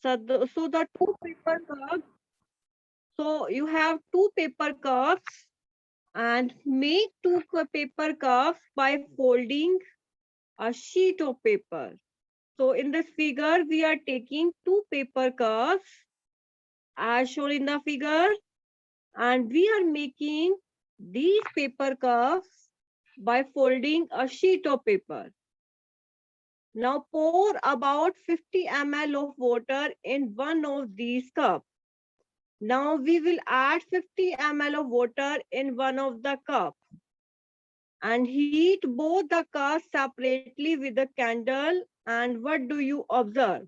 So the two paper cups. So you have two paper cups and make two paper cups by folding a sheet of paper. So in this figure, we are taking two paper cups as shown in the figure, and we are making these paper cups by folding a sheet of paper. Now pour about 50 ml of water in one of these cups. Now we will add 50 ml of water in one of the cup and heat both the cups separately with a candle. And what do you observe?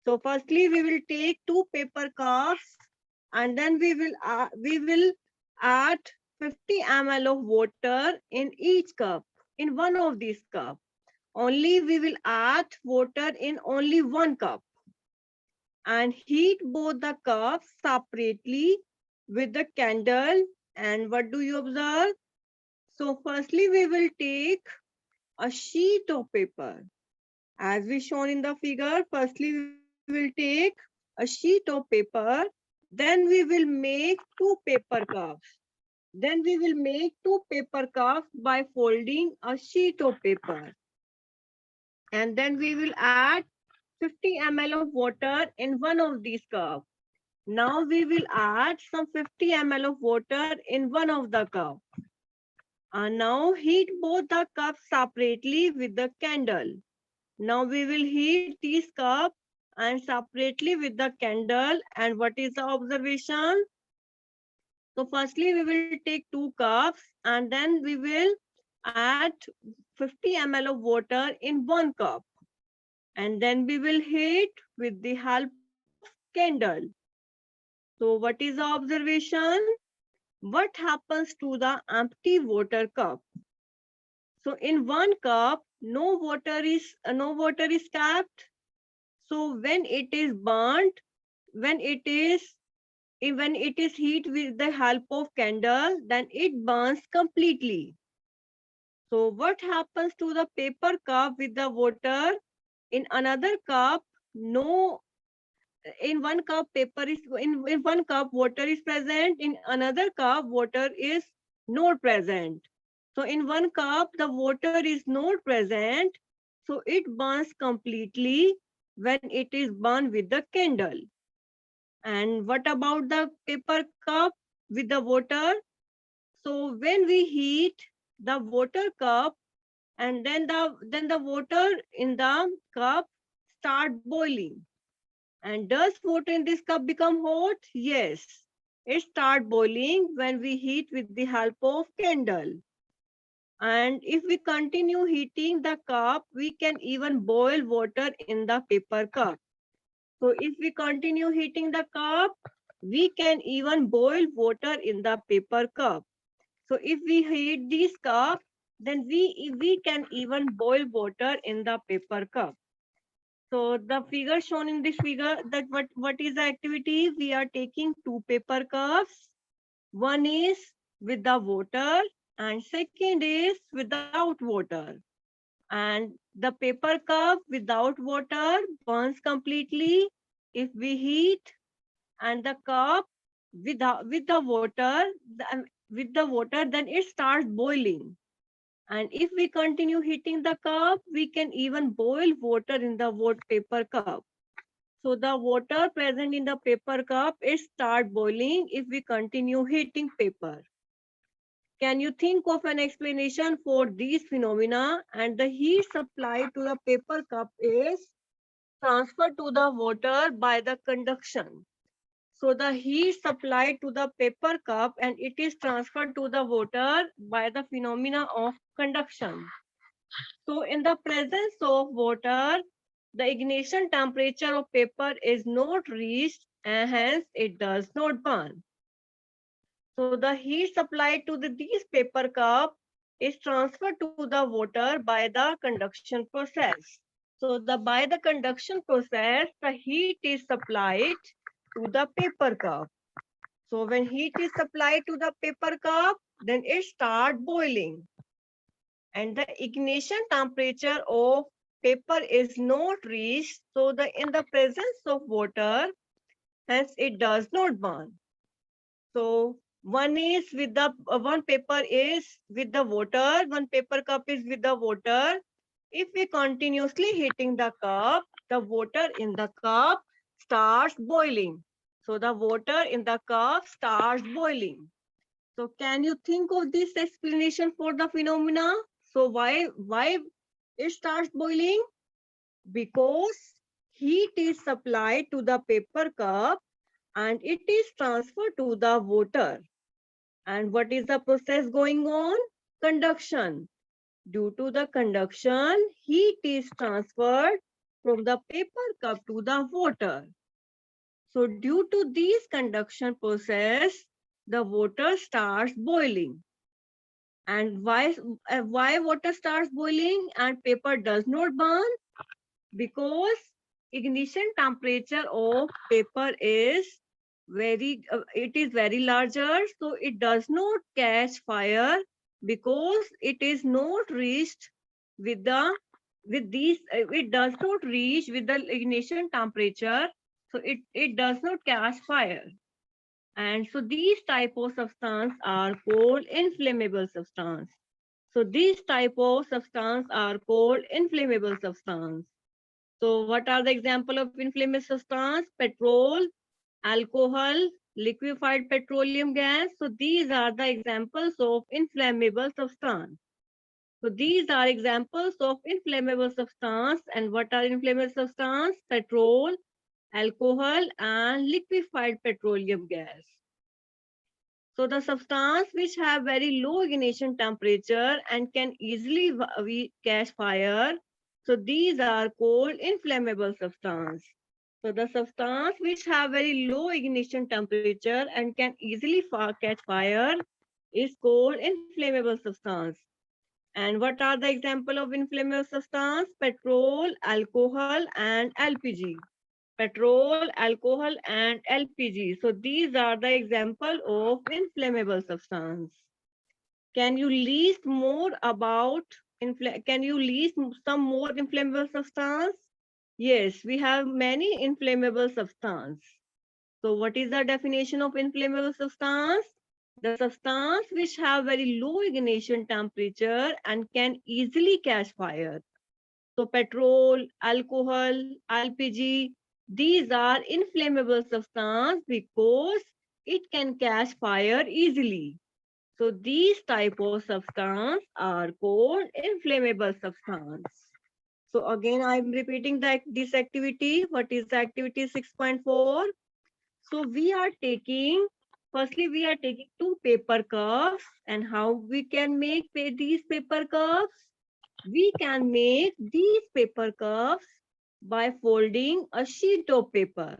So firstly, we will take two paper cups and then we will add 50 ml of water in each cup, in one of these cups. Only we will add water in only one cup and heat both the cups separately with the candle. And what do you observe? So firstly, we will take a sheet of paper. As we shown in the figure, firstly we will take a sheet of paper, then we will make two paper cups. Then we will make two paper cups by folding a sheet of paper. And then we will add 50 ml of water in one of these cups. Now we will add some 50 ml of water in one of the cups. And now heat both the cups separately with the candle. Now we will heat these cups and separately with the candle. And what is the observation? So firstly, we will take two cups and then we will add 50 ml of water in one cup. And then we will heat with the help of candle. So what is the observation? What happens to the empty water cup? So in one cup, no water is kept. So when it is burnt, when it is when it is heat with the help of candle, then it burns completely. So what happens to the paper cup with the water? In another cup, no. In one cup, in one cup water is present. In another cup, water is not present. So in one cup, the water is not present. So it burns completely when it is burned with the candle. And what about the paper cup with the water? So when we heat the water cup and then the water in the cup start boiling. And does water in this cup become hot? Yes. It start boiling when we heat with the help of candle. And if we continue heating the cup, we can even boil water in the paper cup. So if we continue heating the cup, we can even boil water in the paper cup. So if we heat this cup, then we can even boil water in the paper cup. So the figure shown in this figure, that what is the activity? We are taking two paper cups. One is with the water and second is without water. And the paper cup without water burns completely if we heat, and the cup with the water, then it starts boiling. And if we continue heating the cup, we can even boil water in the paper cup. So the water present in the paper cup is start boiling if we continue heating paper. Can you think of an explanation for these phenomena? And the heat supplied to the paper cup is transferred to the water by the conduction. So the heat supplied to the paper cup and it is transferred to the water by the phenomena of conduction. So in the presence of water, the ignition temperature of paper is not reached and hence it does not burn. So the heat supplied to these paper cup is transferred to the water by the conduction process. So by the conduction process, the heat is supplied to the paper cup. So when heat is supplied to the paper cup, then it start boiling. And the ignition temperature of paper is not reached, so in the presence of water, hence it does not burn. So one is with the one paper is with the water, one paper cup is with the water. If we continuously heating the cup, the water in the cup starts boiling. So the water in the cup starts boiling. So can you think of this explanation for the phenomena? So why it starts boiling? Because heat is supplied to the paper cup and it is transferred to the water. And what is the process going on? Conduction. Due to the conduction, heat is transferred from the paper cup to the water. So due to this conduction process, the water starts boiling. And why water starts boiling and paper does not burn? Because ignition temperature of paper is it is very larger, so it does not catch fire because it is not reached with the with these it does not reach with the ignition temperature, so it does not catch fire. And so these type of substance are called inflammable substance. So these type of substance are called inflammable substance. So what are the example of inflammable substance? Petrol, alcohol, liquefied petroleum gas. So these are the examples of inflammable substance. So these are examples of inflammable substance. And what are inflammable substance? Petrol, alcohol, and liquefied petroleum gas. So the substance which have very low ignition temperature and can easily catch fire. So these are called inflammable substance. So the substance which have very low ignition temperature and can easily catch fire is called inflammable substance. And what are the example of inflammable substance? Petrol, alcohol, and LPG. Petrol, alcohol, and LPG. So these are the example of inflammable substance. Can you list more about, can you list some more inflammable substance? Yes, we have many inflammable substance. So what is the definition of inflammable substance? The substance which have very low ignition temperature and can easily catch fire. So petrol, alcohol, LPG, these are inflammable substance because it can catch fire easily. So these type of substance are called inflammable substance. So again, I'm repeating this activity. What is the activity 6.4? So firstly, we are taking two paper cups, and how we can make these paper cups? We can make these paper cups by folding a sheet of paper.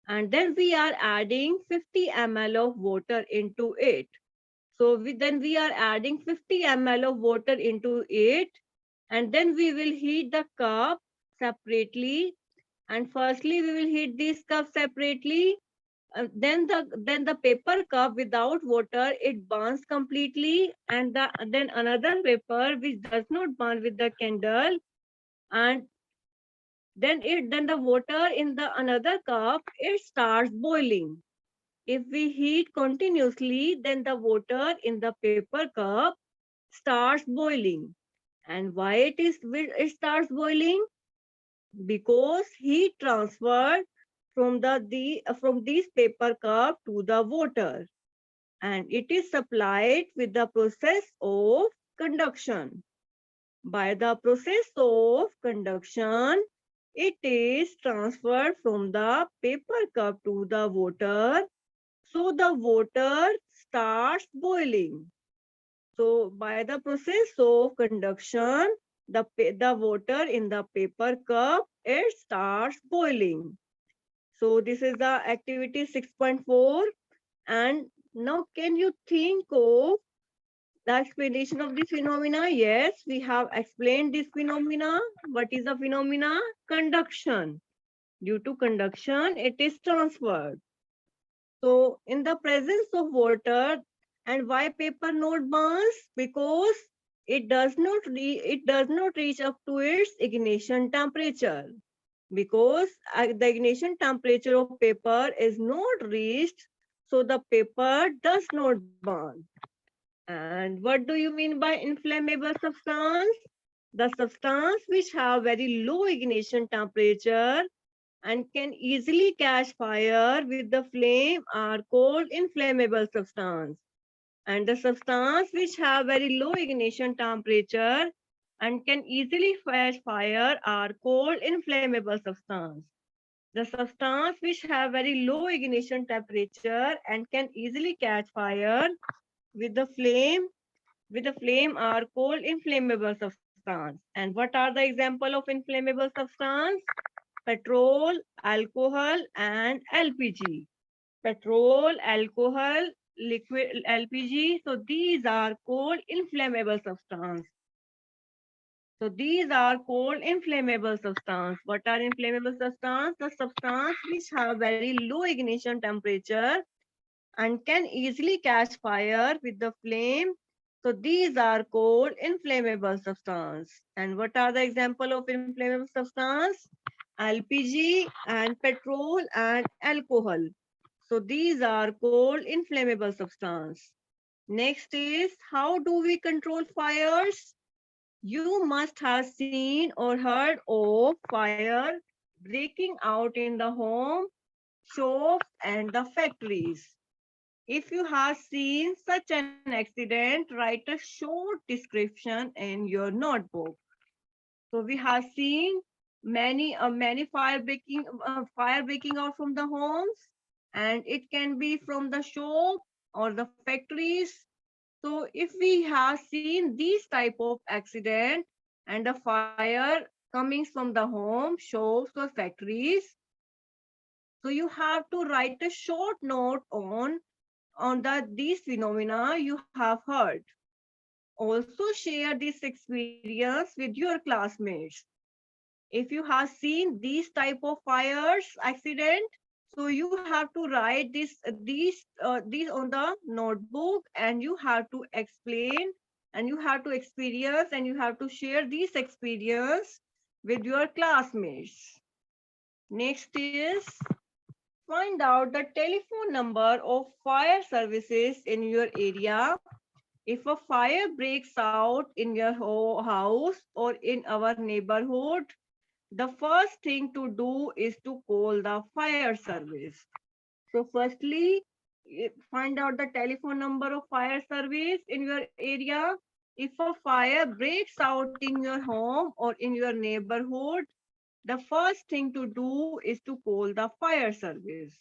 And then we are adding 50 ml of water into it. So then we are adding 50 ml of water into it. And then we will heat the cup separately. And firstly, we will heat this cup separately. Then the paper cup without water, it burns completely, and then another paper which does not burn with the candle, and then the water in the another cup, it starts boiling. If we heat continuously, then the water in the paper cup starts boiling. And why it starts boiling? Because heat transferred from from this paper cup to the water, and it is supplied with the process of conduction. By the process of conduction, it is transferred from the paper cup to the water. So the water starts boiling. So by the process of conduction, the water in the paper cup, it starts boiling. So this is the activity 6.4. And now can you think of the explanation of this phenomena? Yes, we have explained this phenomena. What is the phenomena? Conduction. Due to conduction, it is transferred. So in the presence of water, and why paper not burns? Because it does not reach up to its ignition temperature, because the ignition temperature of paper is not reached, so the paper does not burn. And what do you mean by inflammable substance? The substance which have very low ignition temperature and can easily catch fire with the flame are called inflammable substance. And the substance which have very low ignition temperature and can easily catch fire are called inflammable substance. The substance which have very low ignition temperature and can easily catch fire with the flame are called inflammable substance. And what are the example of inflammable substance? Petrol, alcohol, and LPG. Petrol, alcohol, liquid LPG. So these are called inflammable substance. So these are called inflammable substance. What are inflammable substance? The substance which have very low ignition temperature and can easily catch fire with the flame. So these are called inflammable substance. And what are the example of inflammable substance? LPG and petrol and alcohol. So these are called inflammable substance. Next is, how do we control fires? You must have seen or heard of fire breaking out in the home, shops, and the factories. If you have seen such an accident, write a short description in your notebook. So we have seen many fire breaking out from the homes, and it can be from the shop or the factories. So if we have seen these type of accident and the fire coming from the home, shops or factories, so you have to write a short note on these phenomena you have heard. Also share this experience with your classmates. If you have seen these type of fires accident, so you have to write these on the notebook, and you have to explain, and you have to experience, and you have to share this experience with your classmates. Next is, find out the telephone number of fire services in your area. If a fire breaks out in your house or in our neighborhood, the first thing to do is to call the fire service. So firstly, find out the telephone number of fire service in your area. If a fire breaks out in your home or in your neighborhood, the first thing to do is to call the fire service.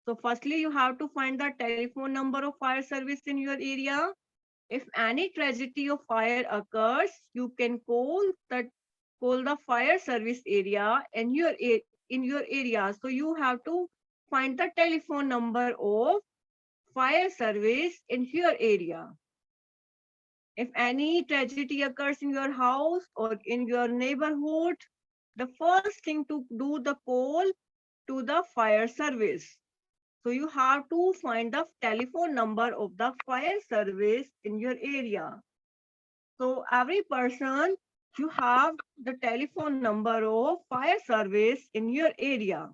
So firstly, you have to find the telephone number of fire service in your area. If any tragedy of fire occurs, you can call the fire service area in your area. So you have to find the telephone number of fire service in your area. If any tragedy occurs in your house or in your neighborhood, the first thing to do the call to the fire service. So you have to find the telephone number of the fire service in your area. So every person, you have the telephone number of fire service in your area.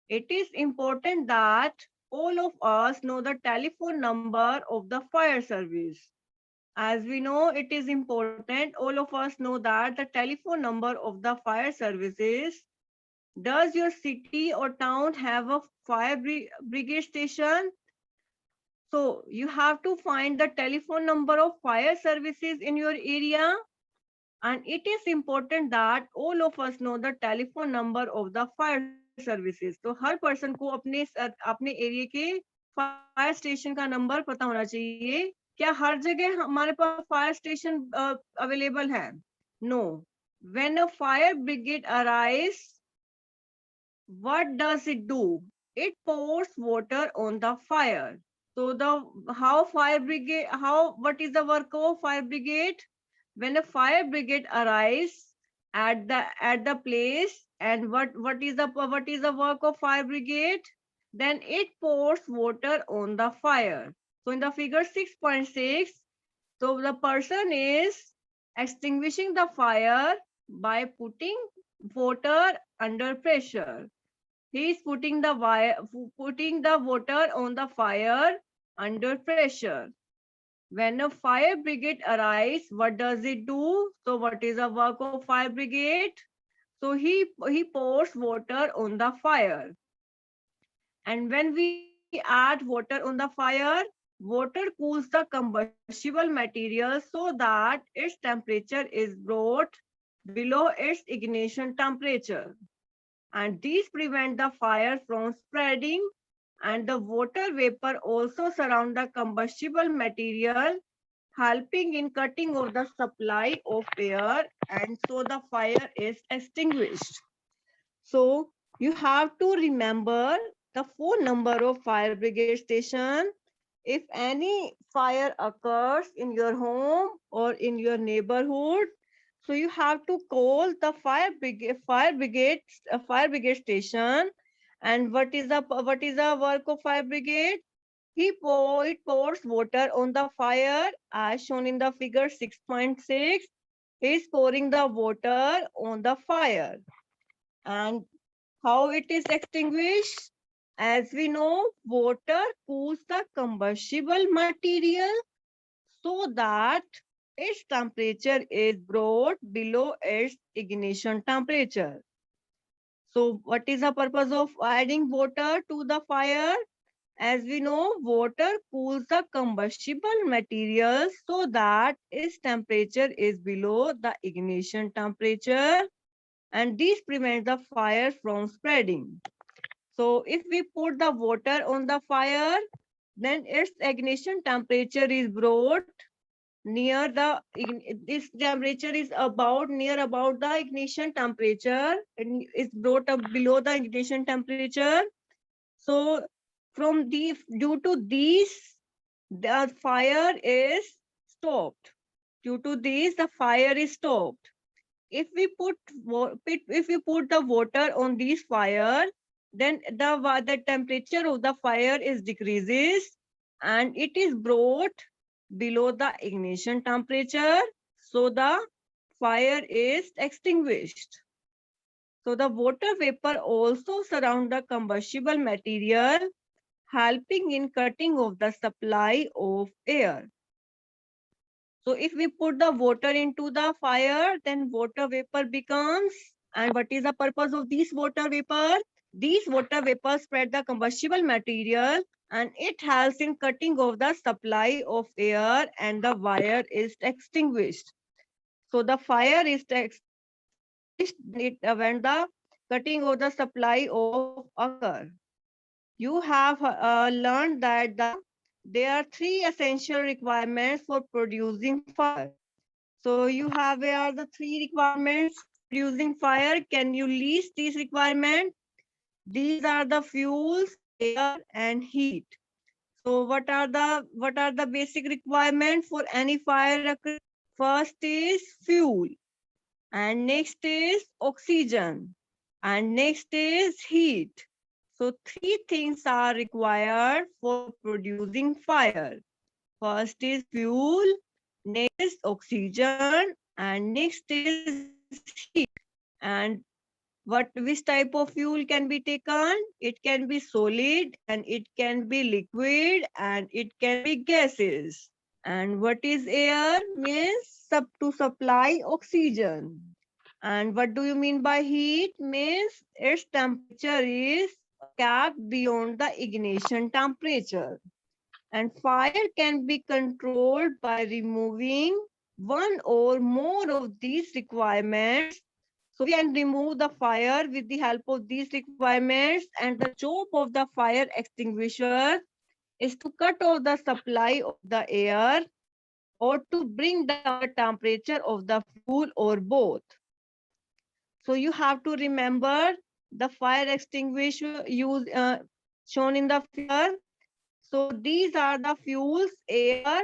It is important that all of us know the telephone number of the fire service. As we know, it is important, all of us know that the telephone number of the fire services. Does your city or town have a fire brigade station? So you have to find the telephone number of fire services in your area. And it is important that all of us know the telephone number of the fire services. तो हर person को अपने area के fire station का number पता होना चाहिए. क्या हर जगह हमारे पास फायर स्टेशन अवेलेबल है? No. When a fire brigade arrives, what does it do? It pours water on the fire. So what is the work of fire brigade? When a fire brigade arrives at the place, and what is the work of fire brigade? Then it pours water on the fire. So in the figure 6.6, So the person is extinguishing the fire by putting water under pressure. He is putting the water on the fire under pressure. When a fire brigade arrives, what does it do? So what is the work of fire brigade? So he pours water on the fire. And when we add water on the fire, water cools the combustible material so that its temperature is brought below its ignition temperature. And these prevent the fire from spreading, and the water vapor also surround the combustible material, helping in cutting off the supply of air, and so the fire is extinguished. So you have to remember the phone number of fire brigade station. If any fire occurs in your home or in your neighborhood, so you have to call the fire brigade station. And what is the work of fire brigade? It pours water on the fire as shown in the figure 6.6. He is pouring the water on the fire. And how it is extinguished? As we know, water cools the combustible material so that its temperature is brought below its ignition temperature. So what is the purpose of adding water to the fire? As we know, water cools the combustible material so that its temperature is below the ignition temperature, and this prevents the fire from spreading. So if we put the water on the fire, then its ignition temperature is brought near this temperature is near about the ignition temperature, and is brought up below the ignition temperature. So due to these, the fire is stopped. Due to this, the fire is stopped. If we put the water on this fire, then the temperature of the fire is decreases, and it is brought below the ignition temperature, so the fire is extinguished. So the water vapor also surround the combustible material, helping in cutting off the supply of air. So if we put the water into the fire, then water vapor becomes, and what is the purpose of this water vapor? These water vapors spread the combustible material, and it helps in cutting off the supply of air, and the fire is extinguished. So the fire is extinguished when the cutting of the supply of occur. You have learned that there are three essential requirements for producing fire. So you have, where are the three requirements producing fire? Can you list these requirements? These are the fuels, air, and heat. So what are the basic requirements for any fire? First is fuel, and next is oxygen, and next is heat. So three things are required for producing fire. First is fuel, next is oxygen, and next is heat. And which type of fuel can be taken? It can be solid, and it can be liquid, and it can be gases. And what is air? Means to supply oxygen. And what do you mean by heat? Means its temperature is kept beyond the ignition temperature. And fire can be controlled by removing one or more of these requirements. So we can remove the fire with the help of these requirements, and the job of the fire extinguisher is to cut off the supply of the air or to bring down the temperature of the fuel, or both. So you have to remember the fire extinguisher shown in the figure. So these are the fuels, air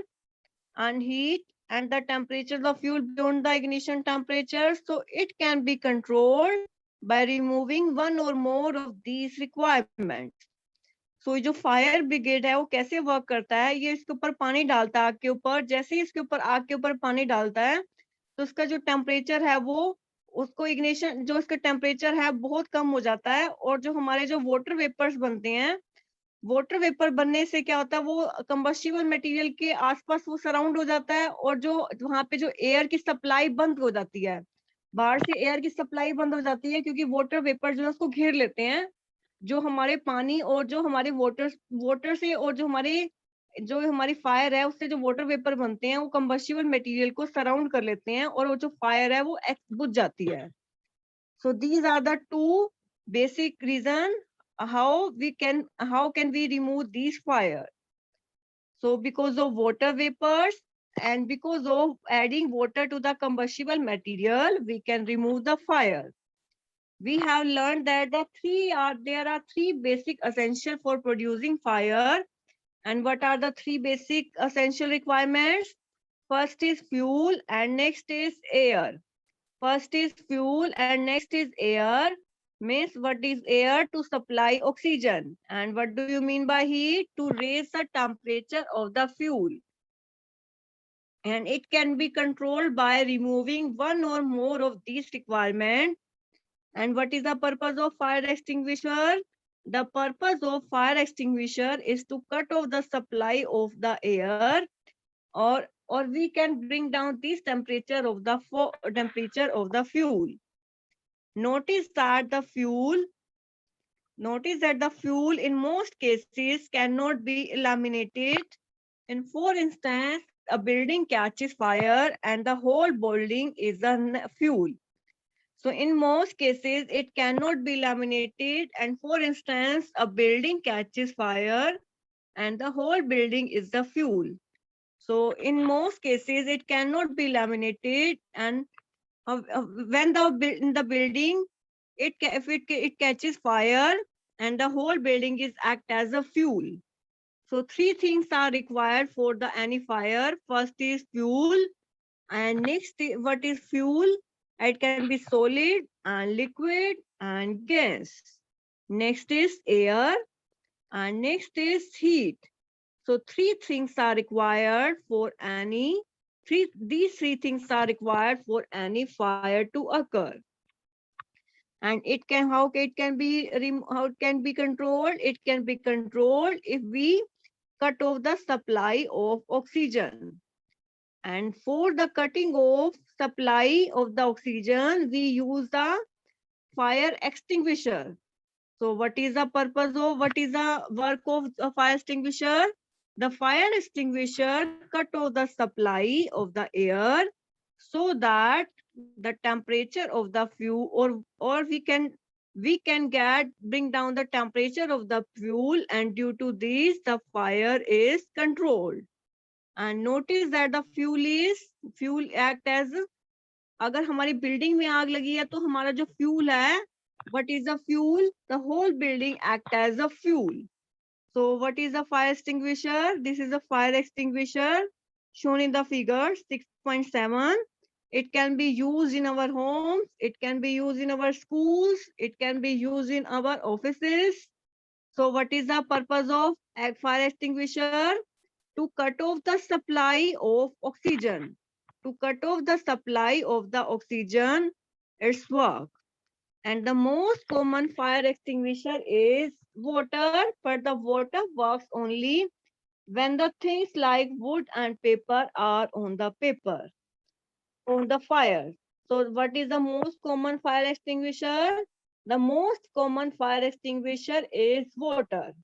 and heat, and the temperature of the fuel beyond the ignition temperature. So it can be controlled by removing one or more of these requirements. सो जो fire brigade है वो कैसे work करता है, ये इसके ऊपर पानी डालता है आग के ऊपर। जैसे ही इसके ऊपर आग के ऊपर पानी डालता है तो उसका जो टेम्परेचर है वो, उसको इग्निशन, जो इसका टेम्परेचर है बहुत कम हो जाता है। और जो हमारे जो वाटर वेपर्स बनते हैं, वाटर वेपर बनने से क्या होता है, वो कंबस्टिबल मटेरियल के आसपास वो सराउंड हो जाता है, और जो वहां पे जो एयर की सप्लाई बंद हो जाती है, बाहर से एयर की सप्लाई बंद हो जाती है, क्योंकि वाटर वेपर जो है उसको घेर लेते हैं। जो हमारे पानी और जो हमारे वाटर वाटर से, और जो हमारी फायर है उससे जो वाटर वेपर बनते हैं वो कंबस्टिबल मटेरियल को सराउंड कर लेते हैं, और वो जो फायर है वो बुझ जाती है। So these are the two basic reason how can we remove these fire. So because of water vapors and because of adding water to the combustible material, we can remove the fire. We have learned that there are three basic essential for producing fire. And what are the three basic essential requirements? First is fuel and next is air. First is fuel and next is air. Means what is air? To supply oxygen. And what do you mean by heat? To raise the temperature of the fuel. And it can be controlled by removing one or more of these requirements. And what is the purpose of fire extinguisher? The purpose of fire extinguisher is to cut off the supply of the air, or we can bring down this temperature of the fuel. Notice that the fuel in most cases cannot be eliminated. In for instance, a building catches fire and the whole building is a fuel. So in most cases, it cannot be eliminated. And for instance, a building catches fire and the whole building is the fuel. So in most cases, it cannot be eliminated. And when in the building, if it catches fire and the whole building is act as a fuel. So three things are required for the any fire. First is fuel, and next what is fuel? It can be solid and liquid and gas. Next is air, and next is heat. So three things are required for any these three things are required for any fire to occur. And how it can be controlled? It can be controlled if we cut off the supply of oxygen. And for the cutting off supply of the oxygen, we use the fire extinguisher. So what is the work of a fire extinguisher? The fire extinguisher cut off the supply of the air so that the temperature of the fuel, or we can bring down the temperature of the fuel, and due to this the fire is controlled. And notice that the fuel act as, अगर हमारी building में आग लगी है तो हमारा जो fuel है, what is the fuel? The whole building act as a fuel. So what is the fire extinguisher? This is a fire extinguisher shown in the figure 6.7. It can be used in our homes, it can be used in our schools, it can be used in our offices. So what is the purpose of a fire extinguisher? To cut off the supply of oxygen. To cut off the supply of the oxygen, its work. And the most common fire extinguisher is water, but the water works only when the things like wood and paper are on the fire. So what is the most common fire extinguisher? The most common fire extinguisher is water.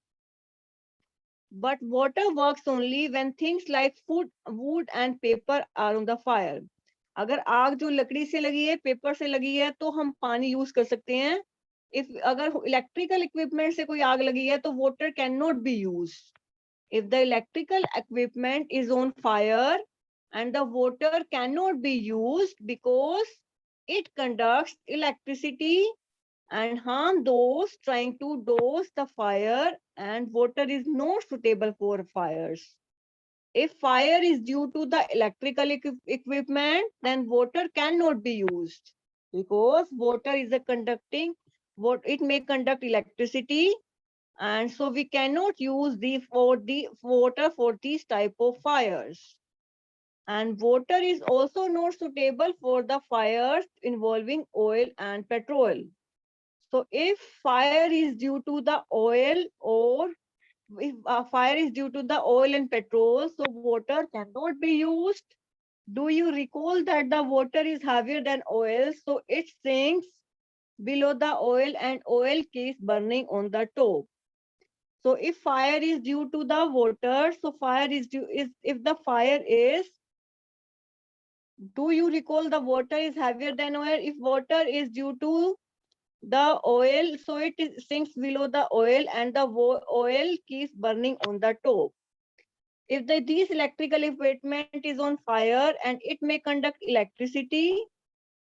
But water works only when things like wood and paper are on the fire. अगर आग जो लकड़ी से लगी है, paper से लगी है, तो हम पानी यूज कर सकते हैं. अगर इलेक्ट्रिकल इक्विपमेंट से कोई आग लगी है तो water cannot be used. If the electrical equipment is on fire and the water cannot be used because it conducts electricity and harm those trying to douse the fire, and water is not suitable for fires. If fire is due to the electrical equipment, then water cannot be used because water is a conducting, it may conduct electricity And so we cannot use the water for these type of fires. And water is also not suitable for the fires involving oil and petrol. So if fire is due to the oil, or if a fire is due to the oil and petrol, so water cannot be used. Do you recall that the water is heavier than oil, so it sinks below the oil and oil keeps burning on the top. So if fire is due to the water, so fire is due is if the fire is, do you recall the water is heavier than oil? If water is due to the oil, so sinks below the oil and the oil keeps burning on the top. If this electrical equipment is on fire and it may conduct electricity,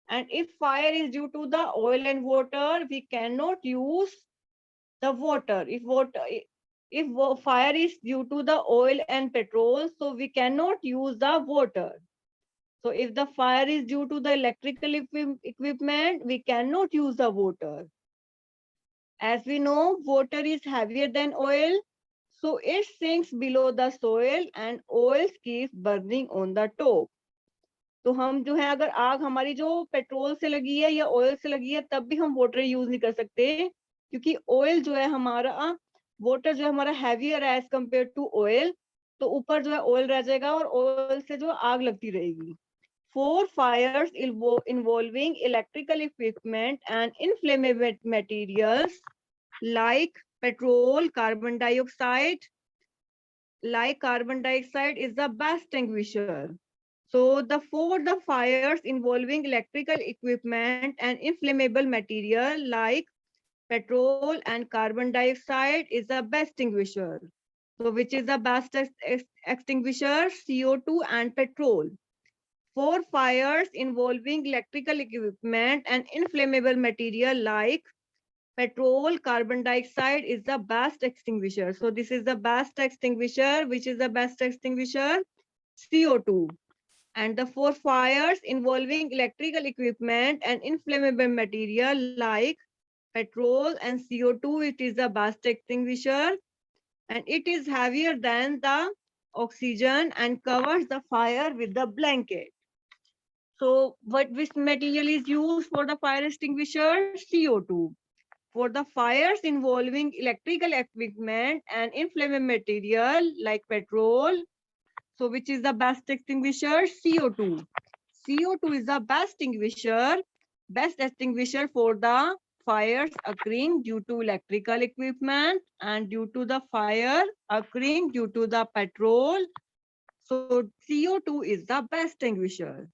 and if fire is due to the oil and water, we cannot use the water. If fire is due to the oil and petrol, so we cannot use the water. So if the fire is due to the electrical equipment, we cannot use the water. As we know, water is heavier than oil, so it sinks below the soil and oil keeps burning on the top. तो हम जो है, अगर आग हमारी जो petrol से लगी है या ऑयल से लगी है, तब भी हम वाटर यूज नहीं कर सकते, क्योंकि ऑयल जो है हमारा, वाटर जो है हमारा heavier as compare to oil, तो ऊपर जो है ऑयल रह जाएगा और ऑयल से जो आग लगती रहेगी. For fires involving electrical equipment and inflammable materials like petrol, carbon dioxide is the best extinguisher. So for the fires involving electrical equipment and inflammable material like petrol and carbon dioxide is the best extinguisher. So which is the best extinguisher? CO2 and petrol. For fires involving electrical equipment and inflammable material like petrol, carbon dioxide is the best extinguisher. So this is the best extinguisher. Which is the best extinguisher? CO2. And the for fires involving electrical equipment and inflammable material like petrol and CO2, it is the best extinguisher, and it is heavier than the oxygen and covers the fire with the blanket. So which material is used for the fire extinguisher? CO2. For the fires involving electrical equipment and inflammable material like petrol, so which is the best extinguisher? CO2. CO2 is the best extinguisher for the fires occurring due to electrical equipment and due to the fire occurring due to the petrol. So CO2 is the best extinguisher.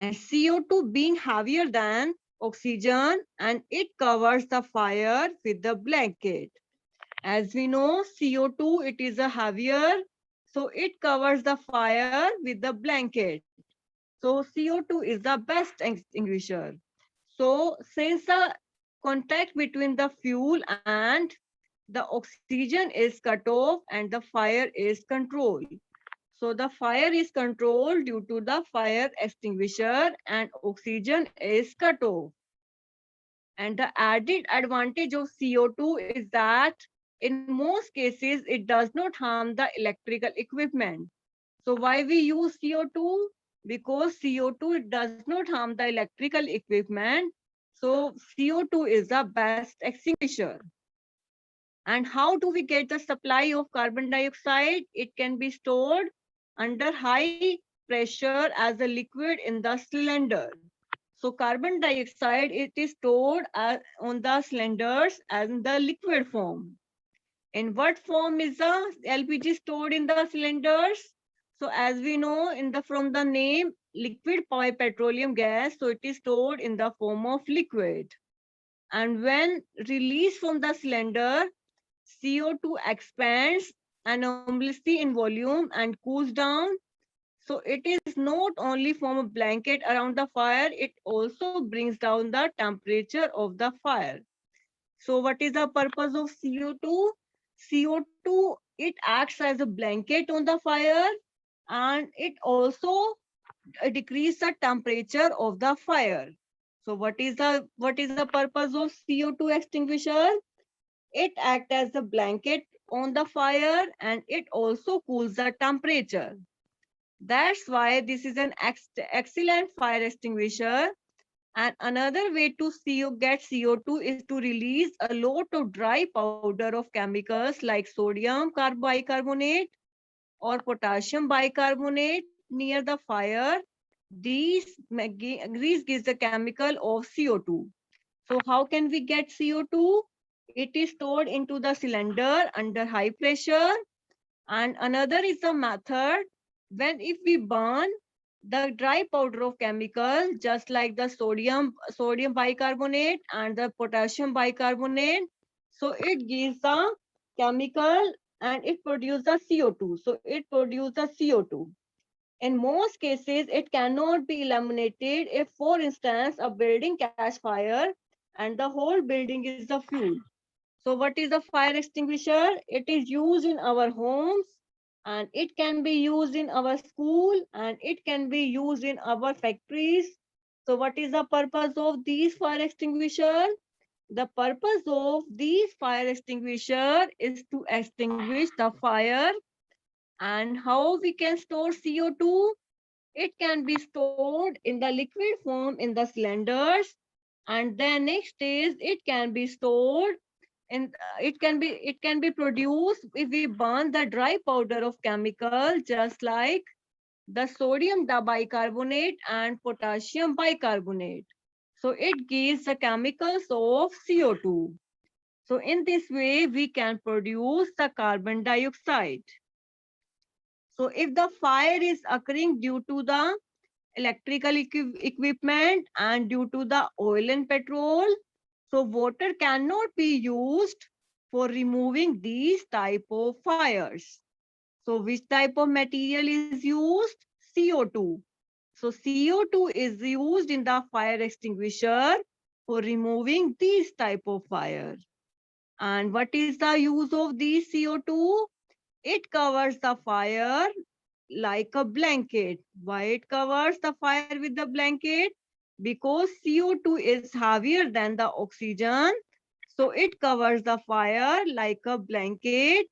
And CO2 being heavier than oxygen, and it covers the fire with the blanket. As we know, CO2, it is a heavier, so it covers the fire with the blanket. So CO2 is the best extinguisher. So since the contact between the fuel and the oxygen is cut off and the fire is controlled. So the fire is controlled due to the fire extinguisher and oxygen is cut off. And the added advantage of CO2 is that in most cases, it does not harm the electrical equipment. So why we use CO2? Because CO2 does not harm the electrical equipment. So CO2 is the best extinguisher. And how do we get the supply of carbon dioxide? It can be stored under high pressure as a liquid in the cylinder. So carbon dioxide, it is stored on the cylinders as in the liquid form. In what form is the LPG stored in the cylinders? So as we know from the name liquid petroleum gas, so it is stored in the form of liquid. And when released from the cylinder, CO2 expands anomalously in volume and cools down. So it is not only form a blanket around the fire, it also brings down the temperature of the fire. So what is the purpose of CO2? CO2, it acts as a blanket on the fire, and it also decreases the temperature of the fire. So what is the purpose of CO2 extinguisher? it acts as a blanket on the fire and it also cools the temperature. That's why this is an excellent fire extinguisher. And another way to get CO2 is to release a lot of dry powder of chemicals like sodium bicarbonate or potassium bicarbonate near the fire. These gives the chemical of CO2. So how can we get CO2? It is stored into the cylinder under high pressure. And another is the method when if we burn the dry powder of chemical, just like the sodium bicarbonate and the potassium bicarbonate. So it gives the chemical and it produces the CO2. So it produces the CO2. In most cases, it cannot be eliminated if, for instance, a building catch fire and the whole building is the fuel. So what is a fire extinguisher? It is used in our homes and it can be used in our school and it can be used in our factories. So what is the purpose of these fire extinguisher? The purpose of these fire extinguisher is to extinguish the fire. And how we can store CO2? It can be stored in the liquid form in the cylinders. And then next is it can be stored and it can be produced if we burn the dry powder of chemical, just like the sodium bicarbonate and potassium bicarbonate. So it gives the chemicals of CO2. So in this way we can produce the carbon dioxide. So if the fire is occurring due to the electrical equipment and due to the oil and petrol, so water cannot be used for removing these type of fires. So which type of material is used? CO2. So CO2 is used in the fire extinguisher for removing these type of fire. And what is the use of these CO2? It covers the fire like a blanket. Why it covers the fire with the blanket? Because CO2 is heavier than the oxygen. So it covers the fire like a blanket.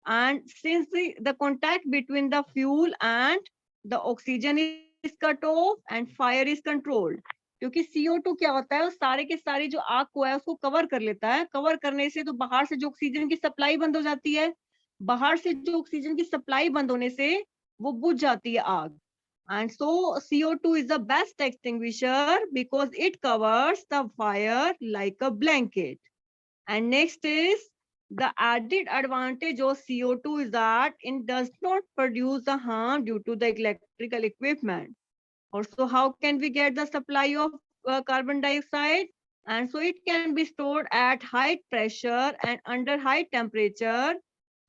And since the contact between the fuel and the oxygen is cut off and fire is controlled. क्योंकि CO2 क्या होता है, वो सारे के सारे जो आग को है उसको कवर कर लेता है. कवर करने से तो बाहर से जो ऑक्सीजन की सप्लाई बंद हो जाती है. बाहर से जो ऑक्सीजन की सप्लाई बंद होने से वो बुझ जाती है आग. And so CO2 is the best extinguisher because it covers the fire like a blanket. And next is the added advantage of CO2 is that it does not produce the harm due to the electrical equipment. Also, how can we get the supply of carbon dioxide? And so it can be stored at high pressure and under high temperature.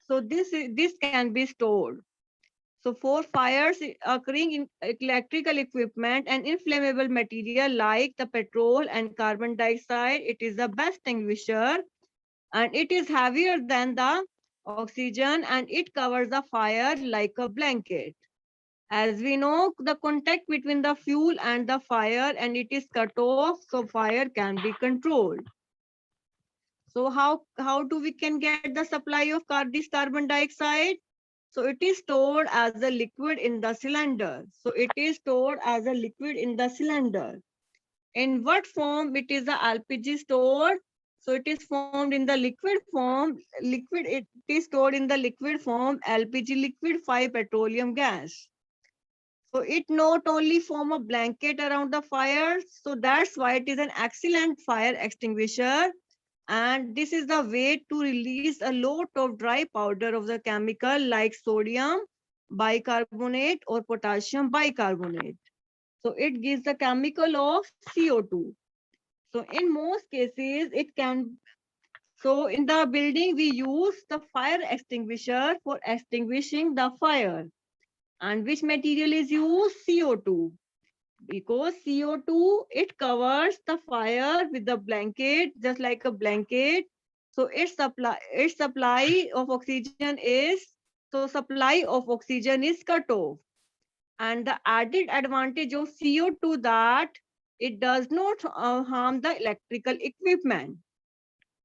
So this can be stored. So for fires occurring in electrical equipment and inflammable material like the petrol and carbon dioxide, it is the best extinguisher and it is heavier than the oxygen and it covers the fire like a blanket. As we know, the contact between the fuel and the fire and it is cut off, so fire can be controlled. So how do we can get the supply of this carbon dioxide? So it is stored as a liquid in the cylinder. So it is stored as a liquid in the cylinder. In what form it is the LPG stored? So it is formed in the liquid form. It is stored in the liquid form LPG, liquefied petroleum gas. So it not only form a blanket around the fire. So that's why it is an excellent fire extinguisher. And this is the way to release a lot of dry powder of the chemical like sodium bicarbonate or potassium bicarbonate. So it gives the chemical of CO2. So in most cases, it can. So in the building, we use the fire extinguisher for extinguishing the fire. And which material is used? CO2. Because CO2, it covers the fire with the blanket, just like a blanket. So its supply of oxygen is, so supply of oxygen is cut off. And the added advantage of CO2 that it does not harm the electrical equipment.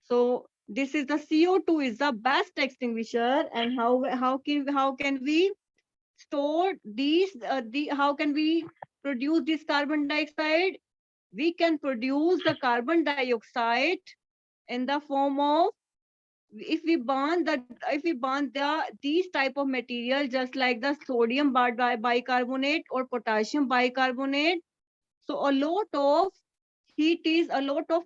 So This is the CO2 is the best extinguisher. And how can we store these how can we produce this carbon dioxide? We can produce the carbon dioxide in the form of, if we burn these type of material, just like the sodium bicarbonate or potassium bicarbonate. So a lot of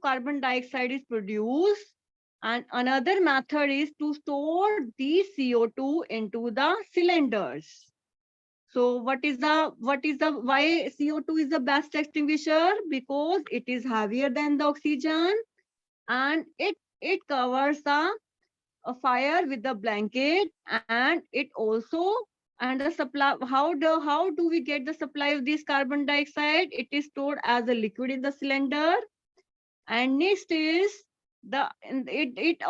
carbon dioxide is produced. And another method is to store these CO2 into the cylinders. So why CO2 is the best extinguisher? Because it is heavier than the oxygen, and it covers a fire with the blanket. And it also, and the supply, how do we get the supply of this carbon dioxide? It is stored as a liquid in the cylinder. And next is it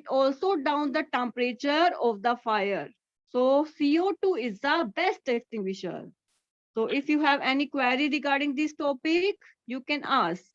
also down the temperature of the fire. So CO2 is the best extinguisher. So if you have any query regarding this topic, you can ask.